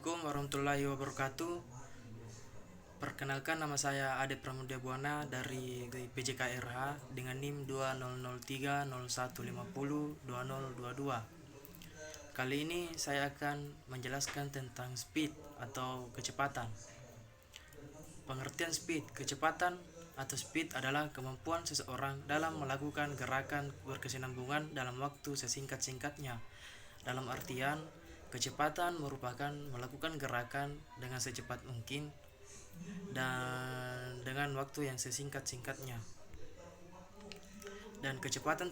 Assalamualaikum warahmatullahi wabarakatuh. Perkenalkan, nama saya Ade Pramudia Buana dari PJKRH dengan NIM 200301502022. Kali ini saya akan menjelaskan tentang speed atau kecepatan. Pengertian speed, kecepatan atau speed adalah kemampuan seseorang dalam melakukan gerakan berkesinambungan dalam waktu sesingkat-singkatnya. Dalam artian, kecepatan merupakan melakukan gerakan dengan secepat mungkin dan dengan waktu yang sesingkat-singkatnya. Dan kecepatan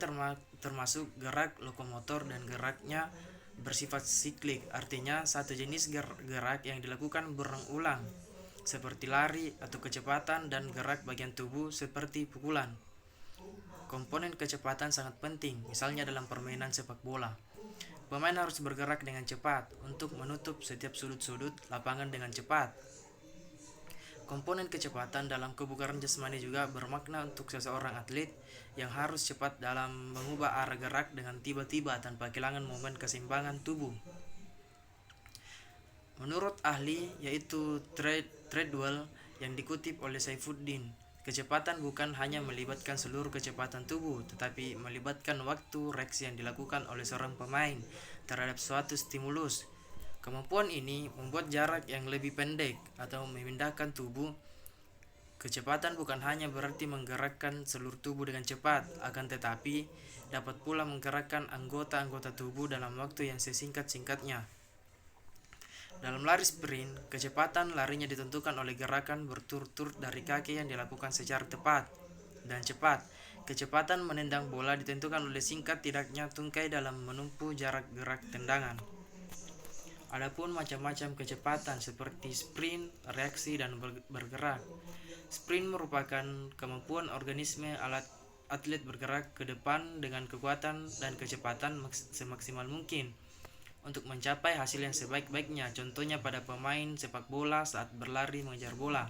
termasuk gerak lokomotor dan geraknya bersifat siklik, artinya satu jenis gerak yang dilakukan berulang-ulang, seperti lari atau kecepatan, dan gerak bagian tubuh seperti pukulan. Komponen kecepatan sangat penting, misalnya dalam permainan sepak bola. Pemain harus bergerak dengan cepat untuk menutup setiap sudut-sudut lapangan dengan cepat. Komponen kecepatan dalam kebugaran jasmani juga bermakna untuk seseorang atlet yang harus cepat dalam mengubah arah gerak dengan tiba-tiba tanpa kehilangan momen keseimbangan tubuh. Menurut ahli yaitu Treadwell yang dikutip oleh Saifuddin, kecepatan bukan hanya melibatkan seluruh kecepatan tubuh, tetapi melibatkan waktu reaksi yang dilakukan oleh seorang pemain terhadap suatu stimulus. Kemampuan ini membuat jarak yang lebih pendek atau memindahkan tubuh. Kecepatan bukan hanya berarti menggerakkan seluruh tubuh dengan cepat, akan tetapi dapat pula menggerakkan anggota-anggota tubuh dalam waktu yang sesingkat-singkatnya. Dalam lari sprint, kecepatan larinya ditentukan oleh gerakan berturut-turut dari kaki yang dilakukan secara tepat dan cepat. Kecepatan menendang bola ditentukan oleh singkat tidaknya tungkai dalam menempuh jarak gerak tendangan. Adapun macam-macam kecepatan seperti sprint, reaksi, dan bergerak. Sprint merupakan kemampuan organisme atlet bergerak ke depan dengan kekuatan dan kecepatan semaksimal mungkin untuk mencapai hasil yang sebaik-baiknya. Contohnya pada pemain sepak bola saat berlari mengejar bola.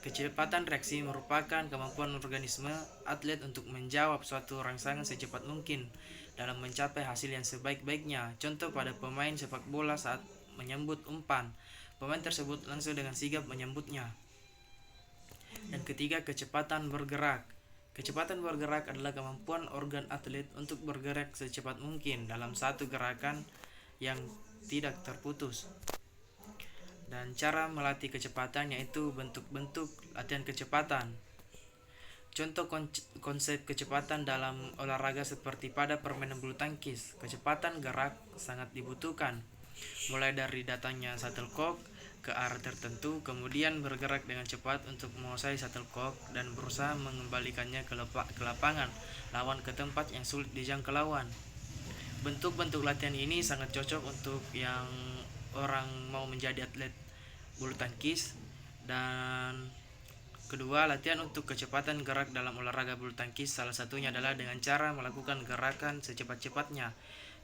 Kecepatan reaksi merupakan kemampuan organisme atlet untuk menjawab suatu rangsangan secepat mungkin dalam mencapai hasil yang sebaik-baiknya. Contoh pada pemain sepak bola saat menyambut umpan, pemain tersebut langsung dengan sigap menyambutnya. Dan ketiga, kecepatan bergerak. Kecepatan bergerak adalah kemampuan organ atlet untuk bergerak secepat mungkin dalam satu gerakan yang tidak terputus. Dan cara melatih kecepatan yaitu bentuk-bentuk latihan kecepatan. Contoh konsep kecepatan dalam olahraga seperti pada permainan bulu tangkis, kecepatan gerak sangat dibutuhkan. Mulai dari datangnya shuttlecock ke arah tertentu, kemudian bergerak dengan cepat untuk menguasai shuttlecock dan berusaha mengembalikannya ke lapangan lawan ke tempat yang sulit dijangkau lawan. Bentuk-bentuk latihan ini sangat cocok untuk yang orang mau menjadi atlet bulu tangkis. Dan kedua, latihan untuk kecepatan gerak dalam olahraga bulu tangkis salah satunya adalah dengan cara melakukan gerakan secepat-cepatnya.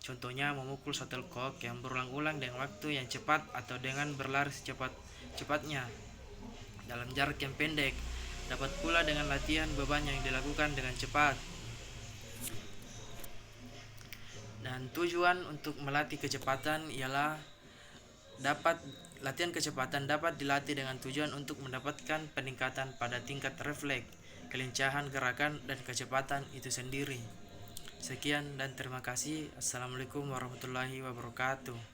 Contohnya memukul shuttlecock yang berulang-ulang dengan waktu yang cepat atau dengan berlari secepat-cepatnya dalam jarak yang pendek. Dapat pula dengan latihan beban yang dilakukan dengan cepat. Dan tujuan untuk melatih kecepatan ialah latihan kecepatan dapat dilatih dengan tujuan untuk mendapatkan peningkatan pada tingkat refleks, kelincahan gerakan, dan kecepatan itu sendiri. Sekian dan terima kasih. Assalamualaikum warahmatullahi wabarakatuh.